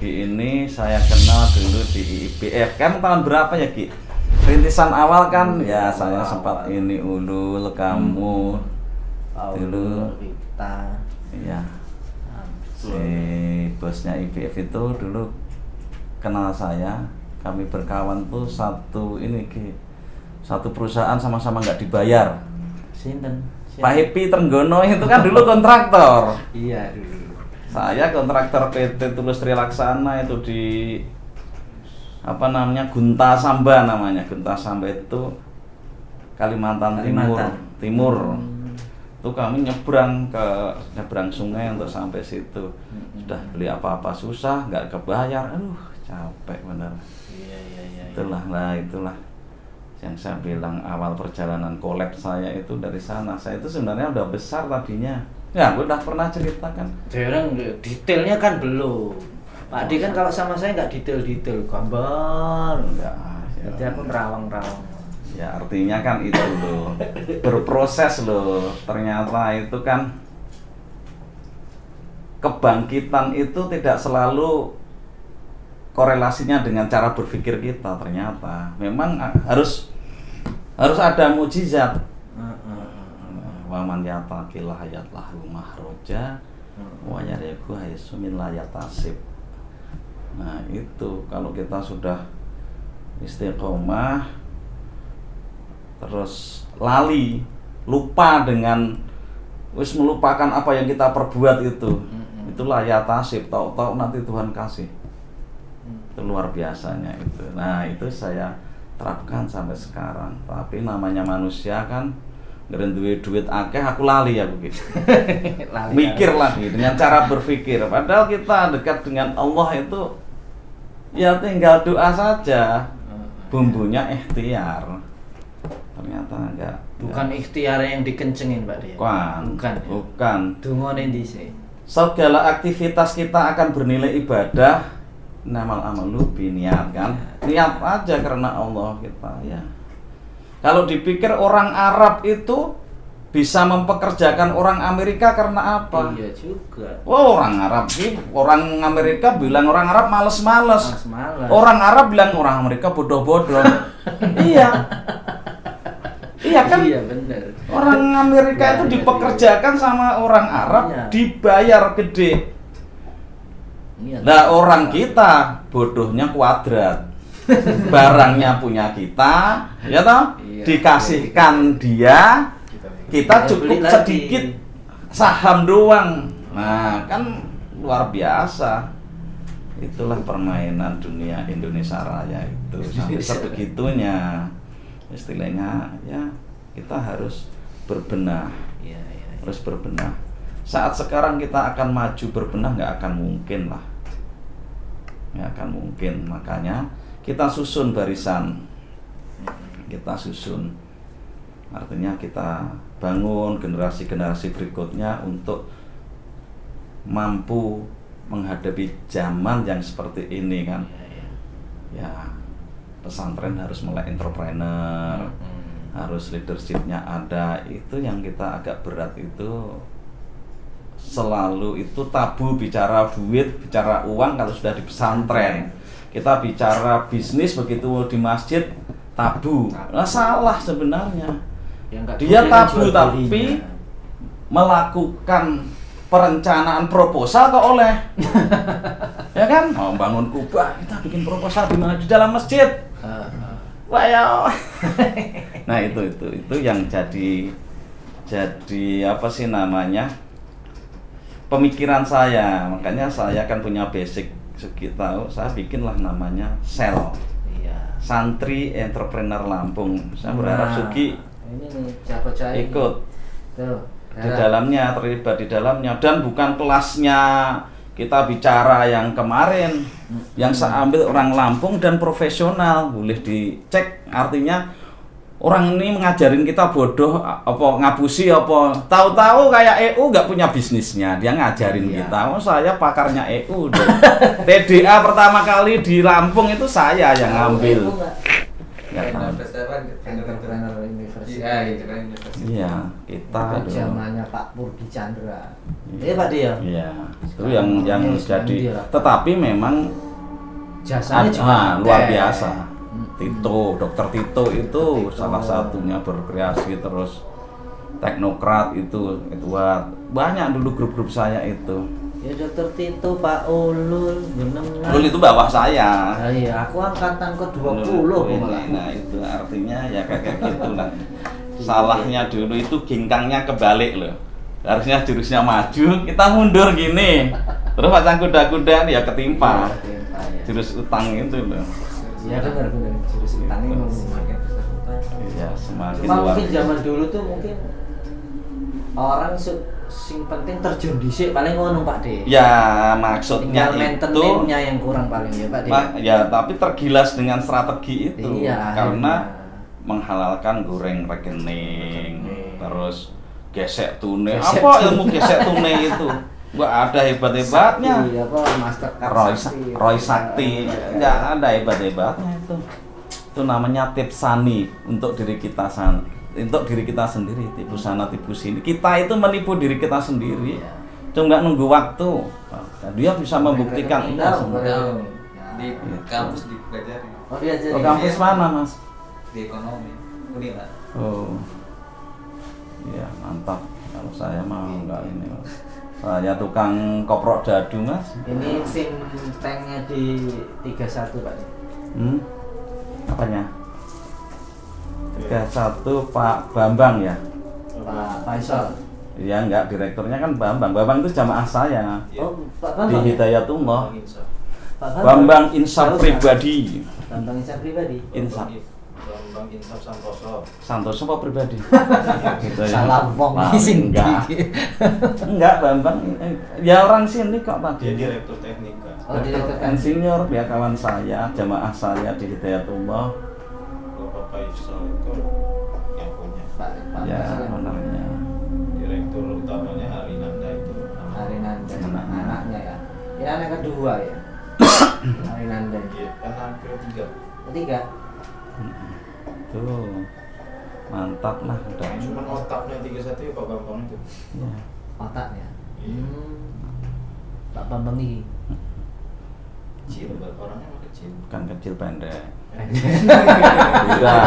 Gi ini saya kenal dulu di IBF. Kan tahun berapa ya Gi? Rintisan awal kan ya saya sempat ini Ulul, kamu dulu kita. Iya. Si bosnya IBF itu dulu kenal saya. Kami berkawan tuh satu ini Gi. Satu perusahaan sama-sama nggak dibayar. Sinten? Pak Happy Trenggono itu kan dulu kontraktor. Iya dulu. Saya kontraktor PT Tulus Trilaksana itu di apa namanya Gunta Samba namanya. Gunta Samba itu Kalimantan Timur. Itu kami nyebrang sungai untuk sampai situ. Sudah beli apa-apa susah, nggak kebayar. Aduh, capek bener. Iya. Itulah yang saya bilang awal perjalanan kolab saya itu dari sana. Saya itu sebenarnya udah besar tadinya. Ya, gue udah pernah ceritakan. Jarang detailnya kan belum. Pak Adi kan kalau sama saya nggak detail gambar. Enggak. Jadi aku nerawang-nerawang. Ya artinya kan itu loh, berproses loh. Ternyata itu kan kebangkitan itu tidak selalu korelasinya dengan cara berpikir kita. Ternyata memang harus ada mukjizat. Wa man yataqillah hayatlahu mahroja wa yariku haitsu min la yatasib. Nah, itu kalau kita sudah istiqomah terus lupa dengan melupakan apa yang kita perbuat itu. Itulah yatasib, tahu-tahu nanti Tuhan kasih. Itu luar biasanya itu. Nah, itu saya terapkan sampai sekarang. Tapi namanya manusia kan duit akeh aku lali ya begitu. Mikir lagi dengan cara berpikir. Padahal kita dekat dengan Allah itu ya tinggal doa saja. Bumbunya ikhtiar. Ternyata enggak. Bukan ikhtiar yang dikencengin, Pak Dia. Bukan. Dungone dhisik. Segala aktivitas kita akan bernilai ibadah. Namal amalu biniat kan. Niat aja karena Allah kita ya. Kalau dipikir orang Arab itu bisa mempekerjakan orang Amerika karena apa? Iya juga. Oh, orang Arab sih, orang Amerika bilang orang Arab males-males. Orang Arab bilang orang Amerika bodoh-bodoh. Iya. Iya kan? Iya benar. Orang Amerika itu dipekerjakan sama orang Arab, dibayar gede. Nah, orang kita bodohnya kuadrat. Barangnya punya kita, ya toh? Dikasihkan dia, kita cukup sedikit saham doang. Nah, kan luar biasa. Itulah permainan dunia Indonesia Raya itu sampai sebegitunya. Istilahnya ya kita harus berbenah. Harus berbenah. Saat sekarang kita akan maju berbenah nggak akan mungkin lah. Nggak akan mungkin, makanya kita susun barisan. Kita susun. Artinya kita bangun generasi-generasi berikutnya untuk mampu menghadapi zaman yang seperti ini kan. Ya, pesantren harus mulai entrepreneur, harus leadershipnya ada. Itu yang kita agak berat itu. Selalu itu tabu bicara duit, bicara uang kalau sudah di pesantren. Kita bicara bisnis begitu di masjid tabu. Nah, salah sebenarnya. Dia tabu tapi melakukan perencanaan proposal kok oleh. Ya kan? Mau bangun kubah, kita bikin proposal di mana? Di dalam masjid. Wah ya. Nah, itu yang jadi apa sih namanya? Pemikiran saya. Makanya saya kan punya basic segi tahu, saya bikinlah namanya sel. Santri Entrepreneur Lampung. Saya berharap Sugi ikut di dalamnya, terlibat di dalamnya, dan bukan kelasnya kita bicara yang kemarin yang saya ambil orang Lampung dan profesional, boleh dicek. Artinya orang ini mengajarin kita bodoh apa ngapusi apa, tahu-tahu kayak EU nggak punya bisnisnya, dia ngajarin kita. Oh, saya pakarnya EU. TDA pertama kali di Lampung itu saya yang ngambil. itu kan investasi. Iya, kita Itu dulu. zamannya Pak Purdi Chandra. Iya Pak dia. Iya, itu Sekarang yang harus jadi. mandi lah. Tetapi memang Jasanya juga luar ada. biasa. Hmm. Tito, Dokter Tito itu Tito. salah satunya berkreasi, terus teknokrat itu Edward. Banyak dulu grup-grup saya itu. Ya Dokter Tito, Pak Ulul, jenengan. Dulu itu bawah saya. Nah, iya, aku angkatan ke-20 Ini, malah. nah itu artinya ya kayak gitu lah. Salahnya dulu itu ginkangnya kebalik loh. Harusnya jurusnya maju, kita mundur gini. Terus pasang kuda-kuda ya ketimpa. Iya, Jurus utang itu loh. iya benar. Jurus utangnya memang Semakin besar utang. Iya, semakin Cuma luar. mungkin zaman dulu tuh mungkin orang sing penting terjun dhisik paling ngono Pak De. Ya maksudnya Tinggal itu maintenance-nya yang kurang paling ya Pak De. ya tapi tergilas dengan strategi itu Iya, karena akhirnya. menghalalkan goreng rekening, terus gesek tunai. Gesek Apa tunai. ilmu gesek tunai itu? Nggak ada hebat-hebatnya. Sakti, apa Mastercard Roy Sakti, nggak ada hebat-hebatnya itu. Itu namanya tips sani untuk diri kita untuk diri kita sendiri, tipu sana tipu sini. Kita itu menipu diri kita sendiri. Iya. Cuma nunggu waktu. Dan dia bisa membuktikan ini Tahu, semua. tahu. Di kampus dipelajari Oh iya jadi. Oh, kampus mana, Mas? di ekonomi Unila. Oh. Iya, mantap. Kalau saya mah enggak ini, Mas. Saya tukang koprok dadu, Mas. Ini sim tanknya di 31 Pak. Apanya? 31 Pak Bambang ya? Pak Faisal. Iya, enggak, direkturnya kan Bambang. Bambang itu jamaah saya Oh, Pak di Bambang. Hidayatullah. Pak Bambang Insaf Tahu, Pak? pribadi. Bambang Insaf pribadi. Insaf. Bambang Insaf Santoso. Santoso apa pribadi? Gitu ya. Salah wong Wah, iki sing enggak. iki. Enggak, Bambang. Ya orang sini kok Pak. Dia direktur teknika. Oh, direktur teknik. Insinyur, ya kawan saya, jamaah saya di Hidayatullah. Bapak Faisal itu yang punya. Pak Ya, Faisal yang benernya. Direktur utamanya Arinanda itu. Hari Nanda Anaknya. anaknya ya. Ini anak kedua ya. Hari Nanda. Iya, kan hampir 3. Ketiga. Tuh. Mantap lah udah. Cuman otaknya 31 ya Pak Bambang itu. Ya. Otaknya. Iya. Pak Bambang ini. Kecil, orangnya mah kecil. Bukan kecil pendek. Udah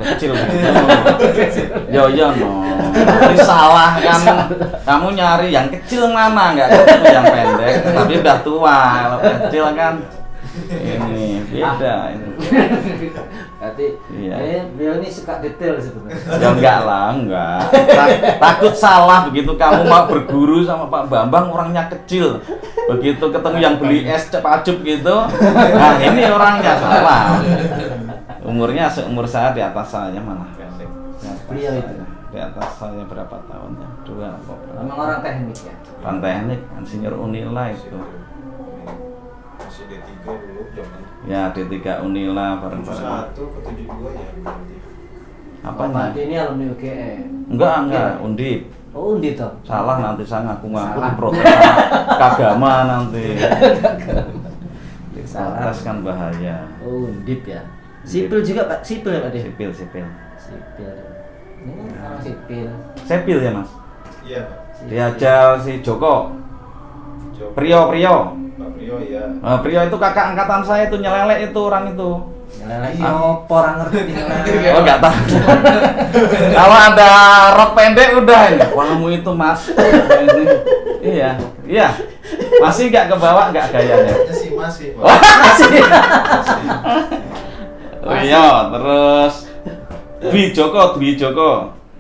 kecil gitu. Yo no. Ini salah kan. Kamu nyari yang kecil mana? Enggak ketemu yang pendek, tapi udah tua. Kalau kecil kan ini beda ini. Berarti Iya. beliau ini suka detail sebenarnya. Ya enggak lah, enggak. Takut salah begitu kamu mau berguru sama Pak Bambang orangnya kecil. Begitu ketemu yang beli es cepacup gitu. Nah, ini orangnya salah. Umurnya seumur saya, di atas saya malah pendek. Di atas Beliau itu? saya. Di atas saya berapa tahunnya? 2 apa berapa? Memang orang teknik ya. Kan teknik, insinyur Unila itu. Masih D3 dulu zaman. Ya, D3 Unila bareng-bareng. 71 ke 72 ya berarti. Apanya? Pak De ini alumni UGM. Enggak, Undip. Oh, Undip toh. Salah nanti saya ngaku-ngaku Salah. protes kagama nanti. Salah. Protes kan bahaya. Oh, Undip ya. Sipil juga Pak, sipil ya Pak De. Sipil. Sipil. Ini kan orang sipil. Sepil ya Mas. Iya Pak. Diajar si Joko. Joko. Prio. Pak Prio ya. Prio itu kakak angkatan saya itu nyelelek itu orang itu. Lelek opo orang ngerti lelek. Oh enggak tahu. Kalau ada rok pendek udah ini. Kamu itu Mas. Ini. Iya. Masih enggak kebawa enggak gayanya? Masih Pak. Oh iya, terus Dwi Joko.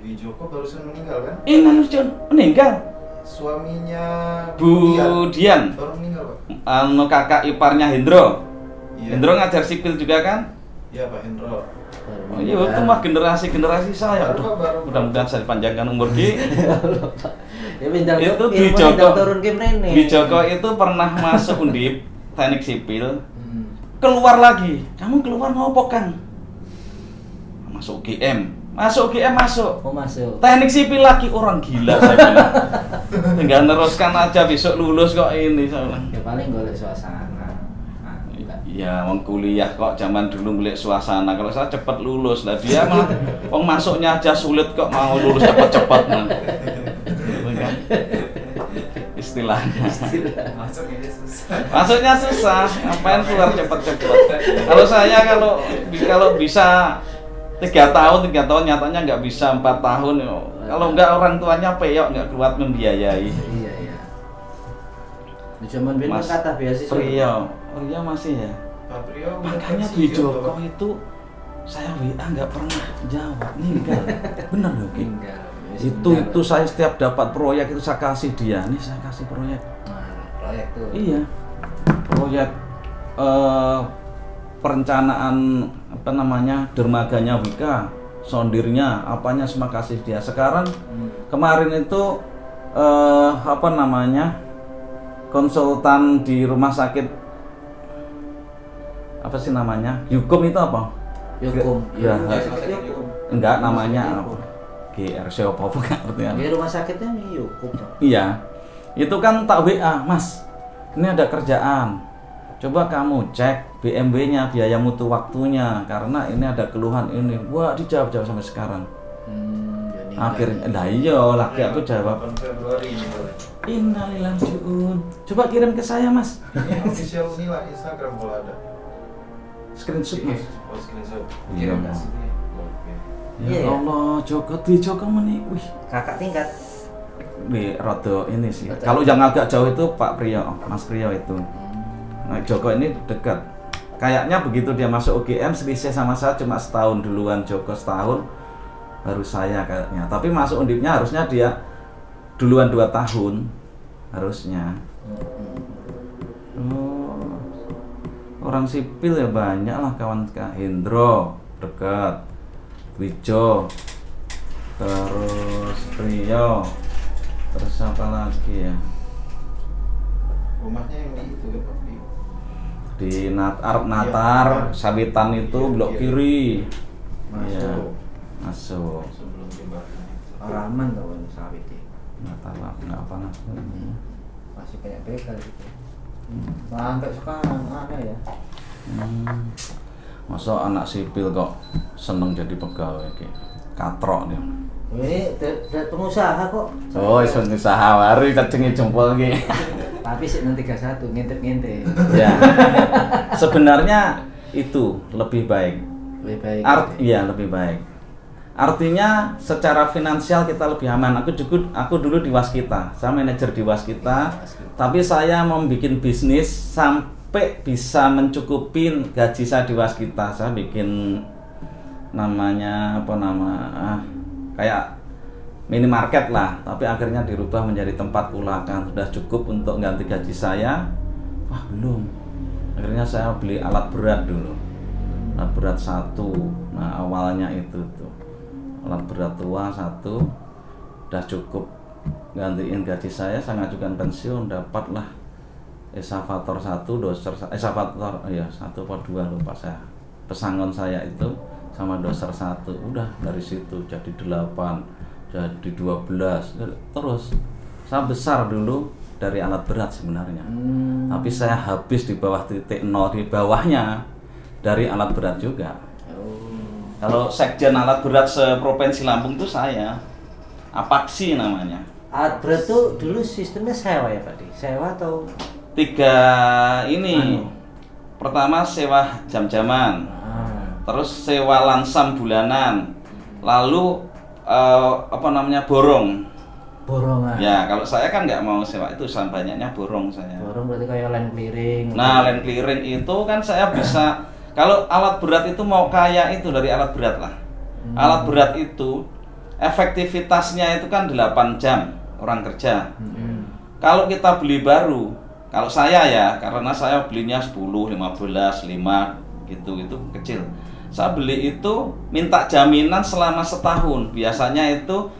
Wi Joko barusan meninggal kan? Ini John meninggal. Suaminya Bu Dian. baru meninggal Pak. Anu kakak iparnya Hendro. Iya. Hendro ngajar sipil juga kan? Iya Pak Hendro. Oh iya, itu mah generasi saya. Baru, Pak, baru. Mudah-mudahan saya dipanjangkan umur Ki. Ya bintang Itu ilmu Dwi Joko. bintang turun ke mrene. Dwi Joko itu pernah masuk Undip teknik sipil. Hmm. Keluar lagi. Kamu keluar ngopo Kang? Masuk GM. Masuk GM masuk. Oh, masuk. Teknik sipil lagi, orang gila saya bilang. Tinggal neruskan aja besok lulus kok ini saya bilang. Ya paling golek suasana. Iya, wong kuliah kok zaman dulu milik suasana. Kalau saya cepat lulus lah, dia mah wong masuknya aja sulit kok mau lulus cepat-cepat nah. Istilahnya. Masuknya susah, ngapain keluar cepat-cepat. Kalau saya kalau bisa 3 tahun nyatanya nggak bisa 4 tahun. Kalau nggak orang tuanya peyok nggak kuat membiayai. Iya. Di zaman dulu kata beasiswa. Prio masih ya. Pak Prio Makanya di Joko itu saya WA nggak pernah jawab, ninggal. Bener loh, Ki. Itu saya setiap dapat proyek itu saya kasih dia. Nih saya kasih proyek. Nah, proyek tuh. Iya. Proyek perencanaan apa namanya dermaganya Wika, sondirnya, apanya semua kasih dia. Sekarang kemarin itu apa namanya konsultan di rumah sakit apa sih namanya? Yukum itu apa? Yukum. Ya, Yukum. enggak namanya apa? GRC apa bukan artinya? Di rumah sakitnya nih Yukum. Iya. Itu kan tak WA, Mas. Ini ada kerjaan. Coba kamu cek BMW-nya, biaya mutu waktunya karena ini ada keluhan ini. Wah, dijawab sampai sekarang. Akhirnya, lah iya, laki aku jawab. 8 Februari ini boleh. Innalillahi wa coba kirim ke saya, Mas. Ini official Nila Instagram kalau ada. Screenshot, Mas. Oh, screenshot. Iya, Kirim Mas. kasih. Oke. Ya Allah, Joko meni. Wih, Kakak tingkat. Wih, rodo ini sih. Kalau yang agak jauh itu Pak Priyo, Mas Priyo itu. Nah, Joko ini dekat. Kayaknya begitu dia masuk UGM selisih sama saya cuma setahun duluan, Joko setahun baru saya kayaknya. Tapi masuk Undipnya harusnya dia duluan 2 tahun harusnya. Oh, orang sipil ya banyak lah kawan Kak Hendro dekat, Wijo, terus Priyo, terus apa lagi ya? Rumahnya yang di itu kan Pak Prio. Di Arab Natar, Sawitan itu blok kiri. Masuk. Iya, masuk. Sebelum jembatan itu. Haraman tau kan sawit itu. Nggak apa Masih kayak begal gitu. Sampai sekarang aneh ya. Masa anak sipil kok seneng jadi pegawai kayak katrok dia. Ini pengusaha kok. Oh, iso usaha baru cacengi jempol ki. Tapi sih nanti 31 ngintip-ngintip. Ya. Sebenarnya itu lebih baik. Lebih baik. Iya, lebih baik. Artinya secara finansial kita lebih aman. Aku dulu di Waskita, saya manajer di Waskita, tapi saya membuat bisnis sampai bisa mencukupin gaji saya di Waskita. Saya bikin namanya kayak minimarket lah, tapi akhirnya dirubah menjadi tempat kulakan. Sudah cukup untuk ganti gaji saya? Wah, belum. Akhirnya saya beli alat berat dulu. Alat berat 1. Nah, awalnya itu tuh. Alat berat tua 1 udah cukup gantiin gaji saya ngajukan pensiun, dapatlah eskavator 1, doser eskavator 1 apa 2 lupa saya. Pesangon saya itu sama doser 1, udah dari situ jadi 8, jadi 12, terus saya besar dulu dari alat berat sebenarnya. Tapi saya habis di bawah titik 0, di bawahnya dari alat berat juga. Kalau sekjen alat berat seprovinsi Lampung itu saya, Apaksi namanya. Alat berat tuh dulu sistemnya sewa ya Pak Di? Sewa atau? 3 ini. Pertama sewa jam-jaman, terus sewa lansam bulanan, lalu borongan. Ya kalau saya kan nggak mau sewa itu, banyaknya borong saya. Borong berarti kayak land clearing. Nah land clearing itu kan saya bisa. Kalau alat berat itu mau kaya itu dari alat berat lah. Alat berat itu efektivitasnya itu kan 8 jam orang kerja. Kalau kita beli baru, kalau saya ya, karena saya belinya 10, 15, 5 gitu, itu kecil. Saya beli itu minta jaminan selama setahun. Biasanya itu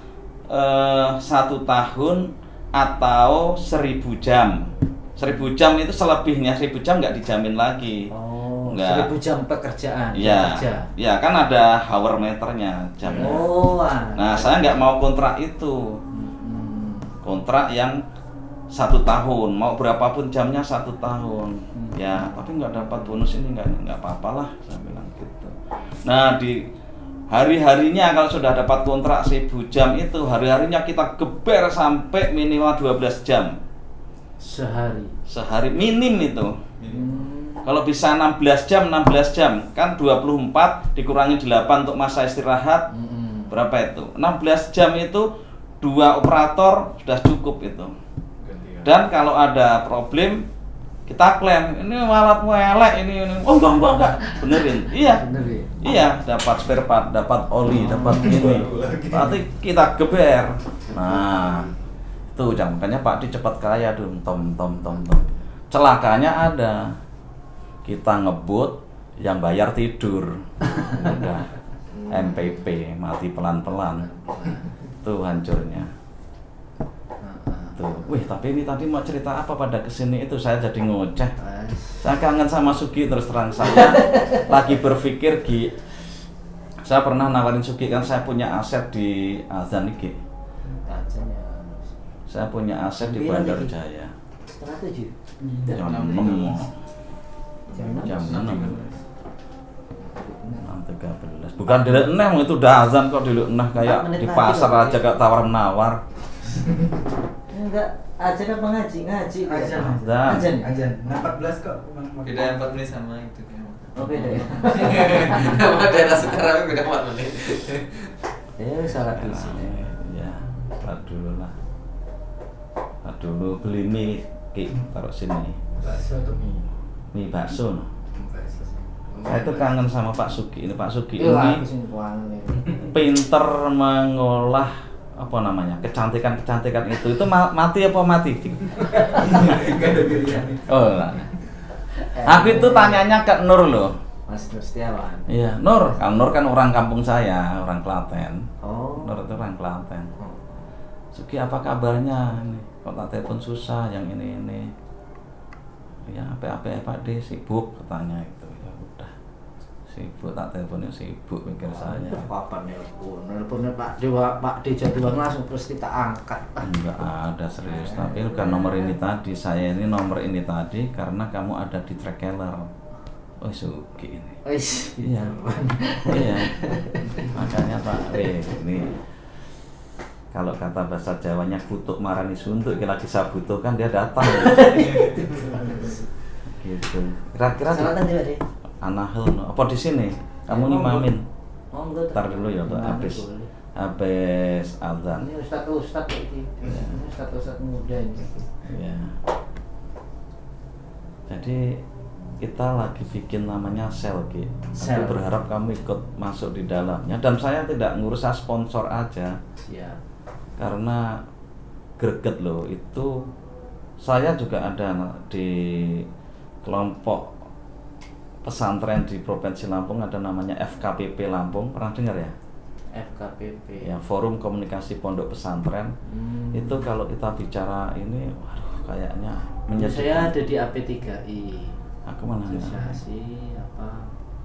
1 tahun atau 1000 jam. 1000 jam itu selebihnya 1000 jam nggak dijamin lagi. Enggak. 1000 jam pekerjaan. Iya. Ya kan ada hour meternya jamnya. Oh. Nah saya nggak mau kontrak itu. Kontrak yang 1 tahun, mau berapapun jamnya 1 tahun. Ya, tapi nggak dapat bonus ini nggak apa-apalah, saya bilang gitu. Nah, di hari-harinya kalau sudah dapat kontrak 1000 jam itu, hari-harinya kita geber sampai minimal 12 jam. Sehari minim itu. Kalau bisa 16 jam, 16 jam. Kan 24 dikurangi 8 untuk masa istirahat. Berapa itu? 16 jam itu 2 operator sudah cukup itu. Dan kalau ada problem kita klaim, ini alatmu elek ini. Oh enggak, benerin. Iya. Iya, dapat spare part, dapat oli, dapat ini. Berarti kita geber. Nah, itu makanya Pak Di cepat kaya dong, tom. Celakanya ada. Kita ngebut, yang bayar tidur. Udah. MPP, mati pelan-pelan. Itu hancurnya. Tuh. Wih, tapi ini tadi mau cerita apa pada kesini itu saya jadi ngoceh. Saya kangen sama Sugi, terus terang saya lagi berpikir saya pernah nawarin Sugi, kan saya punya aset di Azan iki. Saya punya aset di Bandar Jaya. Jam 6. Jam 6. 6.13. Bukan di 6 itu udah azan kok, di 6 kayak di pasar aja kayak tawar-menawar. Enggak, aja apa ngaji? Azan. 14 kok. Beda 4 menit sama itu. Oh beda ya. Nama daerah sekarang beda 4 menit. Ya salah di sini. Ya, salat dulu lah. Dulu beli mie, Ki, taruh sini. Bakso atau mie? Mie bakso. No? Bakso. Saya itu kangen sama Pak Sugi. Ini Pak Sugi Iya, ini pinter mengolah apa namanya, kecantikan itu mati apa mati? Enggak ada pilihan. Oh, nah. Aku itu tanyanya ke Nur loh. Mas Nur Setiawan. Iya, Nur. Kalau Nur kan orang kampung saya, orang Klaten. Oh. Nur itu orang Klaten. Sugi, apa kabarnya? Ini kok tak telepon susah, yang ini. Ya, apa Pak D sibuk katanya itu. Ya udah. Sibuk, tak teleponnya sibuk pikir saya. Apa nelponnya Pak D Jatiwan langsung terus kita angkat. Enggak ada serius, tapi bukan nomor ini tadi. Saya ini nomor ini tadi karena kamu ada di Trekeler. Oh, Sugi ini. Iya. Iya. Makanya Pak ini kalau kata bahasa Jawanya kutuk marani suntuk, lagi saya butuhkan dia datang. Gitu. Kira-kira Salatan juga deh. Anahel no. Apa di sini? Kamu ngimamin? Oh enggak. Ntar dulu ya, habis azan. Ini Ustadz ini. Ustadz muda ini. Ya. Jadi kita lagi bikin namanya sel, Ki. Aku berharap kamu ikut masuk di dalamnya, dan saya tidak ngurus sponsor aja. Siap. Karena greget loh, itu saya juga ada di kelompok pesantren di Provinsi Lampung, ada namanya FKPP Lampung, pernah dengar ya? FKPP. Ya, Forum Komunikasi Pondok Pesantren. Itu kalau kita bicara ini, waduh, kayaknya menyedihkan. Saya ada di AP3I. Aku malah asosiasi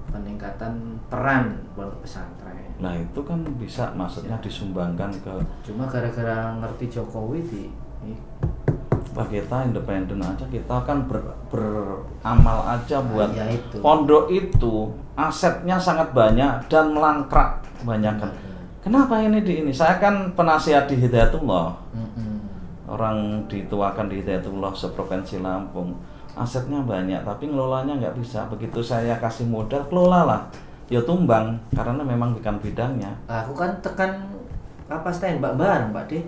peningkatan peran pondok pesantren. Nah itu kan bisa, maksudnya disumbangkan ke. Cuma gara-gara ngerti Jokowi Wah, kita independen aja, kita kan beramal aja buat ya itu. Pondok itu asetnya sangat banyak dan melangkrak banyak kan. Kenapa ini di ini? Saya kan penasihat di Hidayatullah. Orang dituakan di Hidayatullah seprovinsi Lampung. Asetnya banyak tapi ngelolanya nggak bisa. Begitu saya kasih modal, kelolalah. Ya tumbang karena memang bukan bidangnya. Aku kan tekan kapasitas bareng Pak D.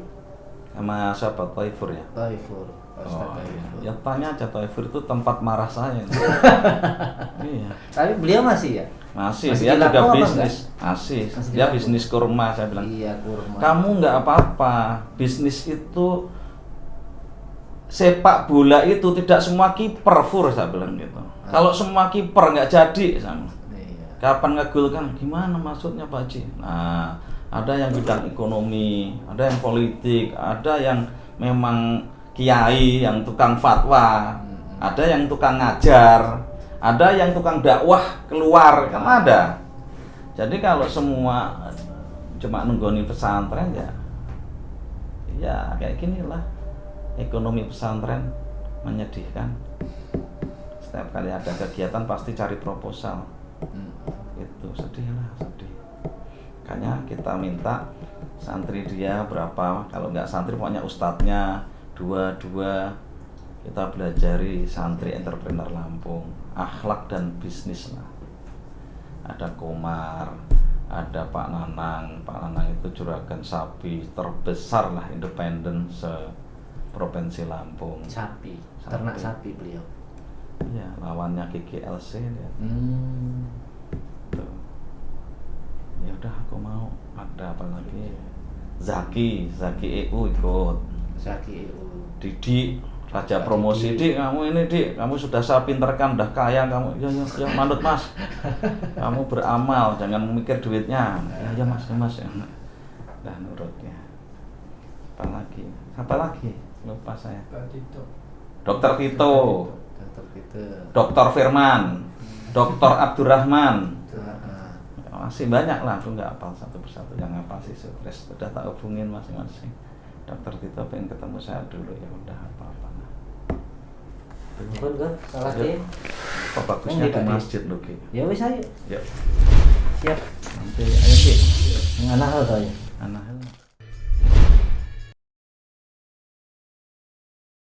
Sama siapa? Taifur ya? Taifur. Oh, iya. Ya tanya aja, Taifur itu tempat marah saya. Iya. Tapi beliau masih ya? Masih dia juga bisnis. Masih. Dia bisnis kurma, saya bilang. Iya, kurma. Kamu nggak apa-apa. Bisnis itu, sepak bola itu tidak semua kiper, Fur, saya bilang gitu. Kalau semua kiper nggak jadi sama. Kapan ngegolkan? Gimana maksudnya Pak Haji? Nah, ada yang bidang ekonomi, ada yang politik, ada yang memang kiai, yang tukang fatwa, ada yang tukang ngajar, ada yang tukang dakwah keluar, kan ada. Jadi kalau semua cuma nunggoni pesantren ya kayak gini lah. ekonomi pesantren menyedihkan. Setiap kali ada kegiatan pasti cari proposal. Itu sedih lah, sedih. Makanya kita minta santri dia berapa, kalau nggak santri pokoknya ustadznya dua kita belajari santri entrepreneur Lampung, akhlak dan bisnis lah. Ada Komar, ada Pak Nanang itu juragan sapi terbesar lah, independen se-provinsi Lampung. Sapi, ternak sapi beliau. Iya, lawannya GGLC dia. Tuh. Ya udah aku mau, ada apa lagi? Zaki EU ikut. Zaki Didi Raja promosi, Dik, kamu ini Dik, kamu sudah saya pinterkan, udah kaya kamu. Ya manut Mas. Kamu beramal, jangan memikir duitnya. Ya Mas, ya Mas. Dah nurutnya. Apa lagi? Lupa saya. Pak Tito. Dokter Tito. Dokter Firman. Dokter Abdurrahman. Masih banyak lah, aku nggak hafal satu persatu. Yang hafal sih stres, udah tak hubungin masing-masing. Dokter Tito pengen ketemu saya dulu, ya udah apa-apa. Pun kan salah dia. Apa bagusnya di masjid loh Ki. Ya wis ayo. Ya. Siap. Nanti ayo Ki. Anak hal to ya. Anak